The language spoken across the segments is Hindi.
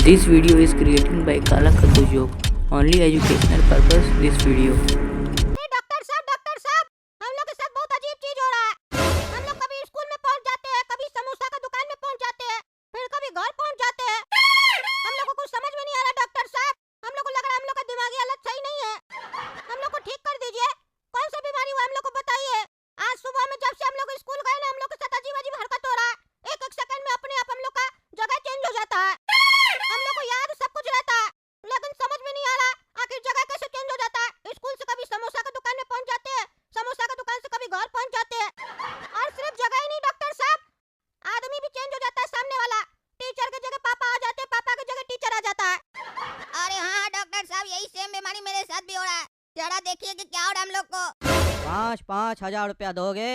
This video is created by Kala Kaddu Joke. Only educational purpose this video. Doctor साहब, हम लोग के साथ बहुत अजीब चीज हो रहा है। हम लोग कभी स्कूल में पहुंच जाते हैं, कभी समोसा का दुकान में पहुंच जाते हैं, फिर कभी घर पहुंच जाते हैं। हम लोग को कुछ समझ में नहीं आ रहा डॉक्टर साहब। हम लोग को लग रहा है हम लोग का दिमागी हालत सही नहीं है। हम लोग को ठीक कर दीजिए। कौन सी बीमारी हुआ हम लोग को बताइए। आज सुबह में जब से हम लोग स्कूल गए ना, हम लोग के साथ अजीब अजीब हरकत हो रहा है। एक एक सेकंड में अपने आप हम लोग का जगह चेंज हो जाता है। हम लोग को याद सब कुछ रहता है, लेकिन समझ में नहीं आ रहा आखिर जगह कैसे चेंज हो जाता है। स्कूल से कभी समोसा की दुकान में पहुंच जाते हैं, समोसा की दुकान से कभी घर पहुंच जाते हैं। और सिर्फ जगह ही नहीं डॉक्टर साहब, आदमी भी चेंज हो जाता है। सामने वाला टीचर की जगह पापा आ जाते हैं, पापा की जगह टीचर आ जाता है। अरे हाँ डॉक्टर साहब, यही सेम बीमारी मेरे साथ भी हो रहा है। जरा देखिए कि क्या हो रहा है हम लोग को। 5,000 रुपया दोगे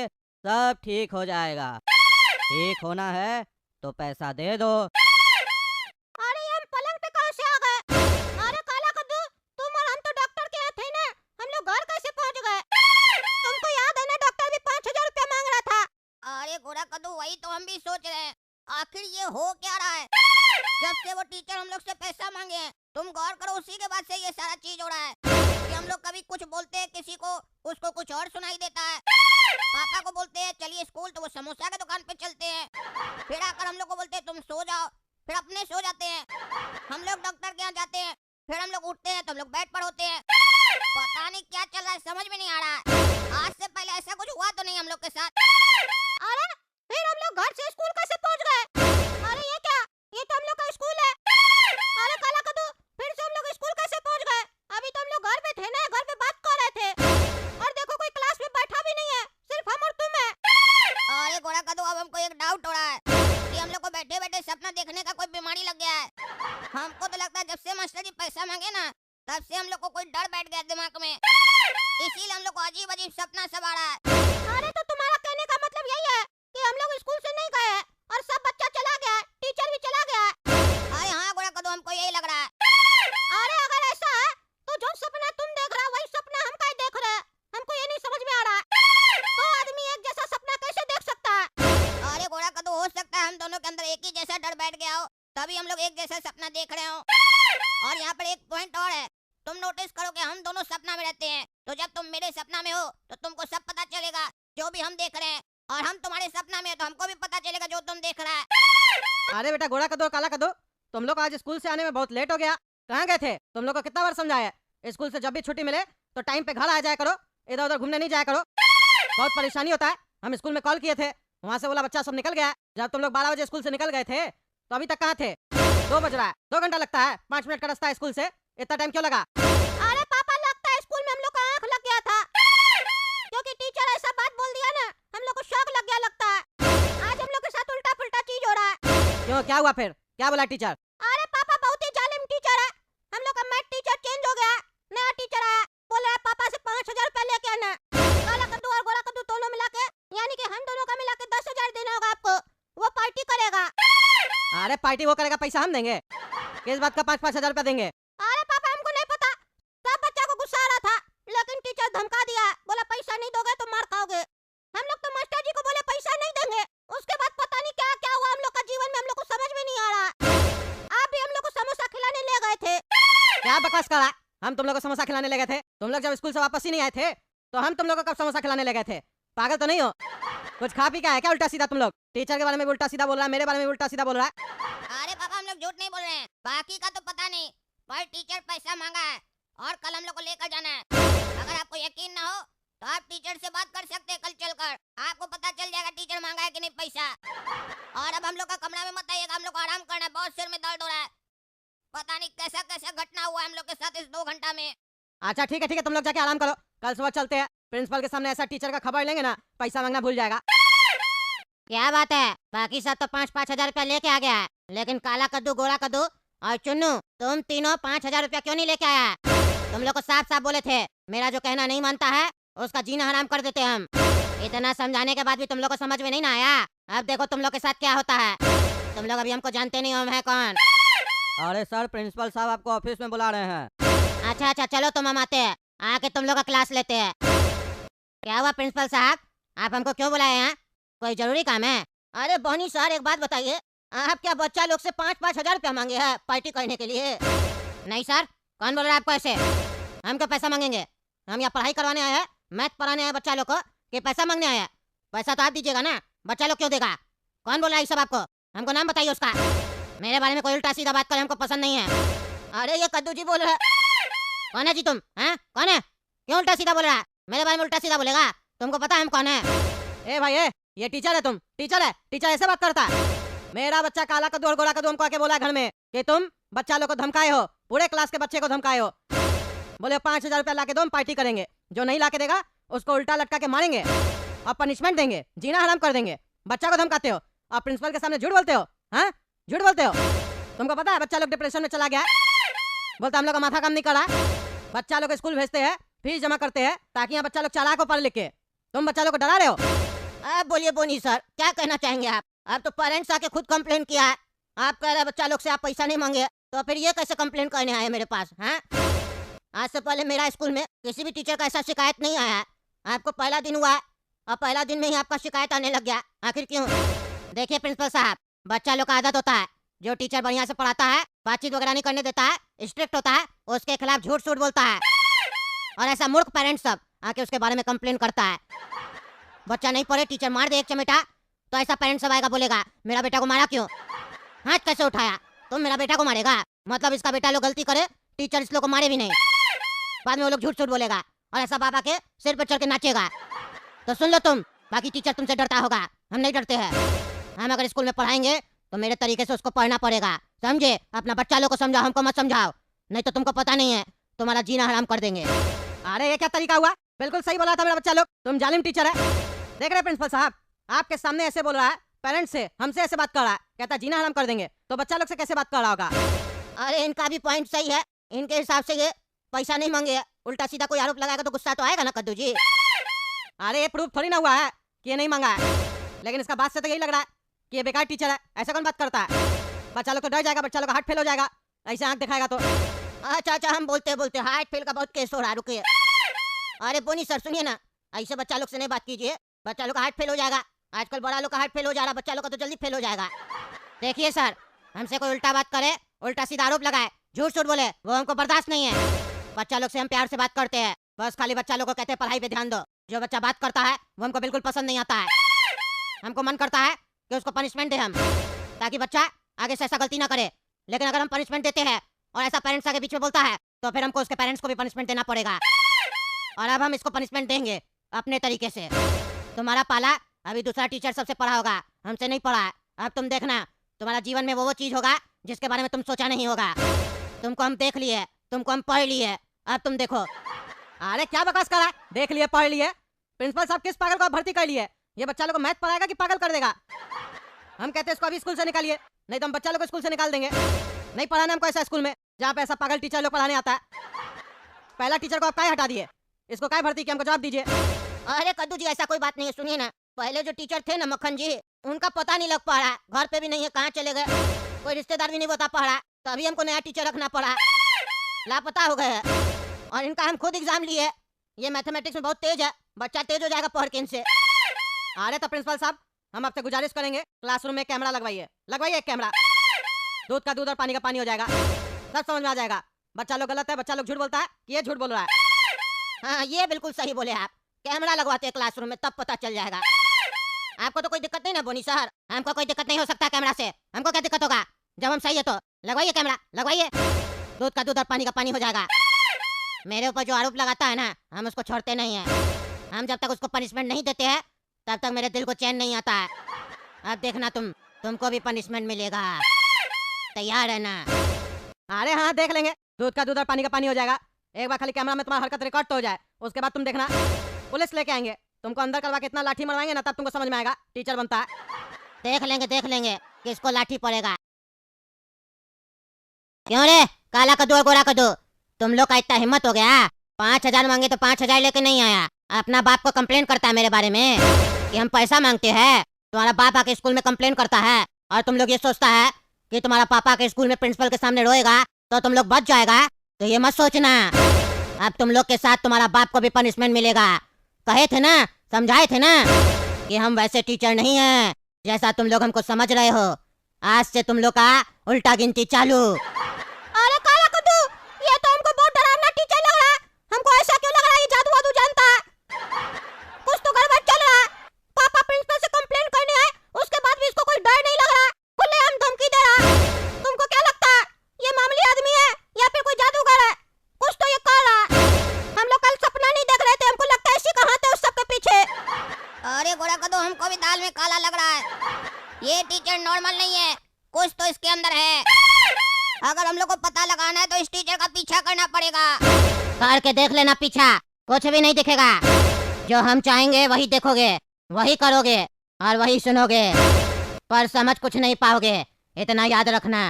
सब ठीक हो जाएगा। ठीक होना है तो पैसा दे दो। अरे ये हम पलंग पे कहां से आ गए? अरे काला कद्दू, तुम और हम तो डॉक्टर के यहाँ थे ना, हम लोग घर कैसे पहुंच गए? तुमको याद है ना, डॉक्टर भी 5,000 रुपया मांग रहा था। अरे गोरा कद्दू, वही तो हम भी सोच रहे हैं, आखिर ये हो क्या रहा है। जब से वो टीचर हम लोग से पैसा मांगे हैं, तुम गौर करो, उसी के बाद से ये सारा चीज हो रहा है कि हम लोग कभी कुछ बोलते हैं किसी को, उसको कुछ और सुनाई देता है। पापा को बोलते हैं चलिए स्कूल, तो वो समोसा की दुकान पे चलते हैं। फिर आकर हम लोग को बोलते हैं तुम सो जाओ, फिर अपने सो जाते हैं। हम लोग डॉक्टर के यहाँ जाते हैं, फिर हम लोग उठते हैं तो हम लोग बेड पर होते हैं। पता नहीं क्या चल रहा है, समझ में नहीं आ रहा है। आज से पहले ऐसा कुछ हुआ तो नहीं हम लोग के साथ। अरे फिर हम लोग घर से स्कूल कैसे पहुंच गए? अरे ये क्या, ये तो हम लोग का स्कूल है। अरे काला कद्दू, फिर से हम लोग स्कूल कैसे पहुंच गए? अभी तो हम लोग घर पे थे ना, घर पे बात कर रहे थे। और देखो कोई क्लास में बैठा भी नहीं है, सिर्फ हम और तुम है। अरे गोरा कद्दू, अब हमको एक डाउट हो रहा है कि हम लोग को बैठे बैठे सपना देखने का कोई बीमारी लग गया है। हमको तो लगता है जब से मास्टर जी पैसा मांगे ना, तब से हम लोग को कोई डर बैठ गया दिमाग में, इसीलिए हम लोग को अजीब अजीब सपना सब आ रहा है। अरे तो तुम्हारा कहने का मतलब यही है कि हम लोग स्कूल से नहीं गए हैं और सब बच्चा चला गया है, टीचर भी चला गया है। अरे हाँ गोरा कद्दू, हमको यही लग रहा है। अरे अगर ऐसा है तो जो सपना तुम देख रहा वही सपना हम काहे देख रहे हैं? हमको ये नहीं समझ में आ रहा है। तो आदमी एक जैसा सपना कैसे देख सकता है? अरे गोरा कद्दू, हो सकता है हम दोनों के अंदर एक ही जैसा डर बैठ गया हो, तभी हम लोग एक जैसा सपना देख रहे हो। और यहाँ पर एक पॉइंट और है, तुम नोटिस करो कि हम दोनों सपना में रहते हैं, तो जब तुम मेरे सपना में हो तो तुमको सब पता चलेगा जो भी हम देख रहे हैं, और हम तुम्हारे सपना में है तो हमको भी पता चलेगा जो तुम देख रहा है। अरे बेटा गोरा कदो काला कदो, तुम लोग आज स्कूल से आने में बहुत लेट हो गया। कहाँ गए थे? तुम लोग को कितना बार समझाया स्कूल से जब भी छुट्टी मिले तो टाइम पे घर आ जाया करो, इधर उधर घूमने नहीं जाया करो। बहुत परेशानी होता है। हम स्कूल में कॉल किए थे, वहाँ से बोला बच्चा सब निकल गया। जब तुम लोग 12 बजे स्कूल से निकल गए थे तो अभी तक कहाँ थे? 2 बज रहा है, 2 घंटा लगता है, 5 मिनट का रास्ता है स्कूल से, इतना टाइम क्यों लगा? अरे पापा, लगता है स्कूल में हम लोग का आँख लग गया था, क्योंकि टीचर ऐसा बात बोल दिया ना, हम लोग को शौक लग गया लगता है। आज हम लोग के साथ उल्टा पुल्टा चीज हो रहा है। क्यों, क्या हुआ फिर? क्या बोला टीचर? अरे पापा, बहुत ही जालिम टीचर है। हम लोग का मैथ टीचर चेंज हो गया है, नया टीचर आया, बोल रहा है पापा से 5,000 रुपया लेके आना। काला कद्दू और गोरा कद्दू दोनों मिला के, यानी कि हम दोनों का मिला के 10,000 देना होगा आपको, वो पार्टी करेगा। अरे पार्टी वो करेगा, पैसा हम देंगे। किस बात का 5-5 हजार रुपया देंगे? अरे पापा, हमको नहीं पता, सब बच्चा को गुस्सा आ रहा था, लेकिन टीचर धमका दिया, बोला पैसा नहीं दोगे तो मार खाओगे। हम लोग तो मास्टर जी को बोले पैसा नहीं देंगे, उसके बाद पता नहीं क्या क्या हुआ हम लोग का जीवन में, हम लोग को समझ में नहीं आ रहा। आप भी हम लोग को समोसा खिलाने ले गए थे। क्या बकवास कर रहा है? हम तुम लोग को समोसा खिलाने ले गए थे? तुम लोग जब स्कूल से वापस ही नहीं आए थे तो हम तुम लोग को कब समोसा खिलाने ले गए थे? पागल तो नहीं हो? कुछ खा पी का है क्या उल्टा सीधा? तुम लोग टीचर के बारे में भी उल्टा सीधा बोल रहा है, मेरे बारे में भी उल्टा सीधा बोल रहा है। अरे पापा, हम लोग झूठ नहीं बोल रहे हैं, बाकी का तो पता नहीं, पर टीचर पैसा मांगा है और कल हम लोग को लेकर जाना है। अगर आपको यकीन ना हो तो आप टीचर से बात कर सकते हैं, कल चलकर आपको पता चल जाएगा टीचर मांगा है कि नहीं पैसा। और अब हम लोग का कमरा में मत आइएगा, हम लोग को आराम करना है, बहुत सिर में दर्द हो रहा है। पता नहीं कैसा कैसा घटना हुआ हम लोग के साथ इस 2 घंटा में। अच्छा ठीक है, तुम लोग जाके आराम करो, कल सुबह चलते हैं। प्रिंसिपल के सामने ऐसा टीचर का खबर लेंगे ना, पैसा मांगना भूल जाएगा। क्या बात है, बाकी सब तो 5-5 हजार रुपया लेके आ गया है, लेकिन काला कद्दू, गोरा कद्दू और चुन्नू, तुम तीनों 5,000 रुपया क्यों नहीं लेके आया? तुम लोग को साफ साफ बोले थे, मेरा जो कहना नहीं मानता है उसका जीना हराम कर देते हम। इतना समझाने के बाद भी तुम लोग को समझ में नहीं ना आया। अब देखो तुम लोग के साथ क्या होता है। तुम लोग अभी हमको जानते नहीं हो, हम है कौन। अरे सर, प्रिंसिपल साहब आपको ऑफिस में बुला रहे हैं। अच्छा, चलो तुम हम आते हैं, आके तुम लोग का क्लास लेते हैं। क्या हुआ प्रिंसिपल साहब, आप हमको क्यों बुलाए हैं? कोई जरूरी काम है? अरे बहनी सर, एक बात बताइए, आप क्या बच्चा लोग से 5-5 हजार रुपया मांगे हैं पार्टी करने के लिए? नहीं सर, कौन बोल रहा है आपको ऐसे? हम क्या पैसा मांगेंगे? हम यहाँ पढ़ाई करवाने आए हैं, मैथ पढ़ाने आए हैं बच्चा लोग को, कि पैसा मांगने आए हैं? पैसा तो आप दीजिएगा ना, बच्चा लोग क्यों देगा? कौन बोल रहा है ये सब आपको? हमको नाम बताइए उसका। मेरे बारे में कोई उल्टा सीधा बात करे हमको पसंद नहीं है। अरे ये कद्दू जी बोल रहा है। कौन है जी तुम? हैं? कौन है? क्यों उल्टा सीधा बोल रहा है? मेरे बारे में उल्टा सीधा बोलेगा? तुमको पता है हम कौन है? ए भाई ये टीचर है, तुम टीचर है? टीचर ऐसे बात करता है? मेरा बच्चा काला कद्दू और गोरा कद्दू हमको आके बोला घर में कि तुम बच्चा लोग को धमकाए हो, पूरे क्लास के बच्चे को धमकाए हो। बोले 5,000 रुपया ला के दो, हम पार्टी करेंगे। जो नहीं ला के देगा उसको उल्टा लटका के मारेंगे और पनिशमेंट देंगे, जीना हराम कर देंगे। बच्चा को धमकाते हो और प्रिंसिपल के सामने झूठ बोलते हो। हाँ, झूठ बोलते हो। तुमको पता है बच्चा लोग डिप्रेशन में चला गया, बोलता हम लोग का माथा काम नहीं कर रहा। बच्चा लोग स्कूल भेजते हैं, फीस जमा करते हैं ताकि यहाँ बच्चा लोग चालाक हो पढ़ लिख के। तुम बच्चा लोग को डरा रहे हो। आप बोलिए बोनी सर, क्या कहना चाहेंगे आप? आप तो पेरेंट्स आके खुद कंप्लेन किया है। आप कह रहे हैं बच्चा लोग से आप पैसा नहीं मांगे, तो फिर ये कैसे कंप्लेन करने आए मेरे पास? हैं? आज से पहले मेरा स्कूल में किसी भी टीचर का ऐसा शिकायत नहीं आया है। आपको पहला दिन हुआ है और पहला दिन में ही आपका शिकायत आने लग गया, आखिर क्यों? देखिए प्रिंसिपल साहब, बच्चा लोग का आदत होता है, जो टीचर बढ़िया से पढ़ाता है, बातचीत वगैरह नहीं करने देता है, स्ट्रिक्ट होता है, उसके खिलाफ झूठ सूठ बोलता है। और ऐसा मूर्ख पेरेंट्स सब आके उसके बारे में कंप्लेन करता है। बच्चा नहीं पढ़े, टीचर मार दे एक चमेटा, तो ऐसा पेरेंट्स सब आएगा, बोलेगा मेरा बेटा को मारा क्यों? हाथ कैसे उठाया? तुम मेरा बेटा को मारेगा? मतलब इसका बेटा लोग गलती करे, टीचर इस लोग को मारे भी नहीं। बाद में वो लोग झूठ सूठ बोलेगा और ऐसा बाबा के सिर पर चढ़ के नाचेगा। तो सुन लो तुम, बाकी टीचर तुमसे डरता होगा, हम नहीं डरते हैं। हम अगर स्कूल में पढ़ाएंगे तो मेरे तरीके से उसको पढ़ना पड़ेगा, समझे? अपना बच्चा लोग को समझाओ, हमको मत समझाओ, नहीं तो तुमको पता नहीं है, तुम्हारा जीना हराम कर देंगे। अरे ये क्या तरीका हुआ? बिल्कुल सही बोला था मेरा बच्चा लोग। तुम जालिम टीचर है। देख रहे प्रिंसिपल साहब, आपके सामने ऐसे बोल रहा है, पेरेंट्स से हमसे ऐसे बात कर रहा है, कहता जीना हराम कर देंगे, तो बच्चा लोग से कैसे बात कर रहा होगा? अरे इनका भी पॉइंट सही है, इनके हिसाब से ये पैसा नहीं मांगे, उल्टा सीधा कोई आरोप लगाएगा तो गुस्सा तो आएगा ना कद्दू जी। अरे ये प्रूफ थोड़ी ना हुआ है कि ये नहीं मांगा है, लेकिन इसका बात से तो यही लग रहा है कि ये बेकार टीचर है। ऐसा कौन बात करता है? बच्चा लोग तो डर जाएगा, बच्चा लोग का हार्ट फेल हो जाएगा, ऐसे आंख दिखाएगा तो। अच्छा अच्छा, हम बोलते बोलते हार्ट फेल का बहुत केस हो रहा है, रुकिए। अरे बोनी सर सुनिए ना, ऐसे बच्चा लोग से नहीं बात कीजिए, बच्चा लोग का हार्ट फेल हो जाएगा। आजकल बड़ा लोग का हार्ट फेल हो जा रहा है, बच्चा लोग का तो जल्दी फेल हो जाएगा। देखिए सर, हमसे कोई उल्टा बात करे, उल्टा सीधा आरोप लगाए, झूठ सूठ बोले, वो हमको बर्दाश्त नहीं है। बच्चा लोग से हम प्यार से बात करते हैं, बस खाली बच्चा लोग को कहते हैं पढ़ाई पे ध्यान दो। जो बच्चा बात करता है वो हमको बिल्कुल पसंद नहीं आता है। हमको मन करता है कि उसको पनिशमेंट दे हम, ताकि बच्चा आगे से ऐसा गलती ना करे। लेकिन अगर हम पनिशमेंट देते हैं और ऐसा पेरेंट्स आगे बीच में बोलता है, तो फिर हमको उसके पेरेंट्स को भी पनिशमेंट देना पड़ेगा। और अब हम इसको पनिशमेंट देंगे अपने तरीके से। तुम्हारा पाला अभी दूसरा टीचर सबसे पढ़ा होगा, हमसे नहीं पढ़ा है। अब तुम देखना, तुम्हारा जीवन में वो चीज होगा जिसके बारे में तुम सोचा नहीं होगा। तुमको हम देख लिए, तुमको हम पढ़ लिए, अब तुम देखो। अरे क्या बकवास कर रहा है? देख लिए, पढ़ लिए? प्रिंसिपल साहब किस पागल को भर्ती कर लिए? ये बच्चा लोग को मैथ पढ़ाएगा कि पागल कर देगा? हम कहते हैं इसको अभी स्कूल से निकालिए, नहीं तो हम बच्चा लोग को स्कूल से निकाल देंगे। नहीं पढ़ाना हमको ऐसा स्कूल में जहाँ पे ऐसा पागल टीचर लोग पढ़ाने आता है। पहला टीचर को आप काय हटा दिए, इसको काय भर्ती किया? हमको जवाब दीजिए। अरे कद्दू जी ऐसा कोई बात नहीं है, सुनिए ना, पहले जो टीचर थे ना मक्खन जी, उनका पता नहीं लग पा रहा, घर पे भी नहीं है, कहाँ चले गए, कोई रिश्तेदार भी नहीं बता पा रहा, तभी हमको नया टीचर रखना पड़ा, लापता हो गए। और इनका हम खुद एग्जाम लिए, ये मैथमेटिक्स में बहुत तेज है, बच्चा तेज हो जाएगा पढ़ के इनसे। अरे तो प्रिंसिपल साहब, हम आपसे गुजारिश करेंगे, क्लासरूम में कैमरा लगवाइए, लगवाइए एक कैमरा। दूध का दूध और पानी का पानी हो जाएगा, सब समझ में आ जाएगा। बच्चा लोग गलत है, बच्चा लोग झूठ बोलता है कि ये झूठ बोल रहा है। हाँ ये बिल्कुल सही बोले आप, कैमरा लगवाते हैं क्लासरूम में, तब पता चल जाएगा। आपको तो कोई दिक्कत नहीं ना बोनी सर? हमको कोई दिक्कत नहीं हो सकता कैमरा से, हमको क्या दिक्कत होगा जब हम सही है तो? लगवाइए कैमरा, लगवाइए, दूध का दूध और पानी का पानी हो जाएगा। मेरे ऊपर जो आरोप लगाता है ना, हम उसको छोड़ते नहीं है। हम जब तक उसको पनिशमेंट नहीं देते हैं तब तक मेरे दिल को चैन नहीं आता है। अब देखना तुमको भी पनिशमेंट मिलेगा, तैयार है ना? अरे हाँ देख लेंगे, दूध का दूध और पानी का पानी हो जाएगा। एक बार खाली कैमरा में तुम्हारा हरकत रिकॉर्ड तो हो जाए, उसके बाद तुम देखना, पुलिस लेके आएंगे, तुमको अंदर करवा के इतना लाठी मरवाएंगे ना, तब तुमको समझ में आएगा टीचर बनता है। देख लेंगे किसको लाठी पड़ेगा। क्यों रे काला कद्दू और गोरा कद्दू, तुम लोग का इतना हिम्मत हो गया? 5,000 मांगे तो 5,000 लेके नहीं आया, अपना बाप को कंप्लेन करता है मेरे बारे में कि हम पैसा मांगते हैं। तुम्हारा बाप आके स्कूल में कंप्लेन करता है और तुम लोग ये सोचता है कि तुम्हारा पापा के स्कूल में प्रिंसिपल के सामने रोएगा तो तुम लोग बच जाएगा। तो ये मत सोचना, अब तुम लोग के साथ तुम्हारा बाप को भी पनिशमेंट मिलेगा। कहे थे ना, समझाए थे ना कि हम वैसे टीचर नहीं हैं जैसा तुम लोग हमको समझ रहे हो। आज से तुम लोग का उल्टा गिनती चालू। अरे काला कद्दू, ये तो हमको बहुत डरावना टीचर लग रहा है। हमको ऐसा क्यों लग रहा है ये जादू वादू जानता है? कुछ तो गड़बड़ चल रहा है। पापा प्रिंसिपल से कंप्लेंट करने आए, उसके बाद भी इसको कोई डर नहीं लग रहा है। खुलेआम धमकी दे रहा है। तुमको क्या लगता है ये मामूली आदमी है या फिर कोई जादूगर है? कुछ तो ये कर रहा है। हम लोग कल सपना नहीं देख रहे थे, हमको लगता है इसी का हाथ है उस सबके पीछे। अरे गोरा कद्दू, हमको भी दाल में काला लग रहा है। ये टीचर नॉर्मल नहीं है, कुछ तो इसके अंदर है। अगर हम लोग को पता लगाना है तो इस टीचर का पीछा करना पड़ेगा। करके देख लेना पीछा, कुछ भी नहीं दिखेगा। जो हम चाहेंगे वही देखोगे, वही करोगे और वही सुनोगे, पर समझ कुछ नहीं पाओगे। इतना याद रखना।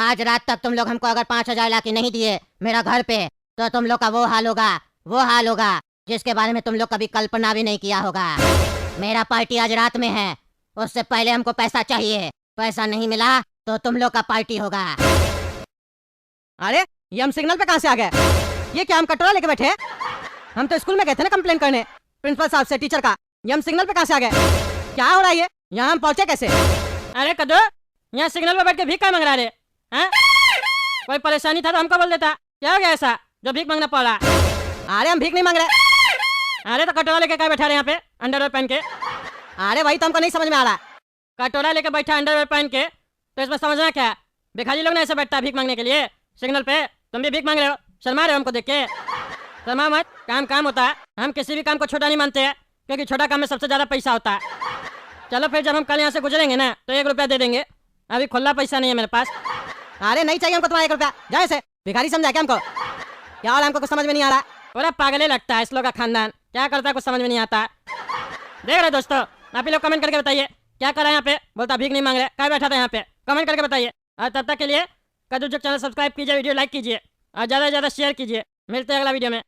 आज रात तक तुम लोग हमको अगर 5,000 लाके नहीं दिए मेरा घर पे, तो तुम लोग का वो हाल होगा जिसके बारे में तुम लोग कभी कल्पना भी नहीं किया होगा। मेरा पार्टी आज रात में है, उससे पहले हमको पैसा चाहिए। पैसा नहीं मिला तो तुम लोग का पार्टी होगा। अरे ये हम सिग्नल पे कहाँ से आ गए? ये क्या हम कटोरा लेके बैठे हैं? हम तो स्कूल में गए थे ना कंप्लेन करने प्रिंसिपल साहब से टीचर का। ये हम सिग्नल पे कहाँ से आ गए? क्या हो रहा है ये? यहाँ हम पहुँचे कैसे? अरे कद्दू, यहाँ सिग्नल पे बैठ के भीख का मांग रहा है? हैं? कोई परेशानी था तो हमको बोल देता। क्या हो गया ऐसा जो भीख मांगना पड़ा? अरे हम भीख नहीं मांग रहे। अरे तो कटोरा लेके क्या बैठा रहे यहाँ पे अंडरवेयर पहन के? अरे वही तो हमको नहीं समझ में आ रहा। कटोरा लेके बैठा अंडरवेयर पहन के, तो इसमें समझना क्या है? भिखारी लोग ना ऐसे बैठता है भीख मांगने के लिए सिग्नल पे। तुम भी भीख मांग रहे हो, शर्मा रहे हो हमको देख के? शर्मा मत, काम होता है। हम किसी भी काम को छोटा नहीं मानते हैं, क्योंकि छोटा काम में सबसे ज्यादा पैसा होता है। चलो फिर जब हम कल यहाँ से गुजरेंगे ना तो 1 रुपया दे देंगे। अभी खुला पैसा नहीं है मेरे पास। अरे नहीं चाहिए हमको तुम्हारा 1 रुपया। जाए से भिखारी समझा क्या हमको? क्या और हमको कुछ समझ में नहीं आ रहा। पूरा पागल ही लगता है इस लोग का खानदान। क्या करता है कुछ समझ में नहीं आता। देख रहे दोस्तों, आप ही लोग कमेंट करके बताइए क्या कर रहा है यहाँ पे। बोलता भीख नहीं मांग रहे, क्या बैठा था यहाँ पे? कमेंट करके बताइए। और तब तक के लिए कद्दू चैनल सब्सक्राइब कीजिए, वीडियो लाइक कीजिए और ज़्यादा से ज़्यादा शेयर कीजिए। मिलते हैं अगला वीडियो में।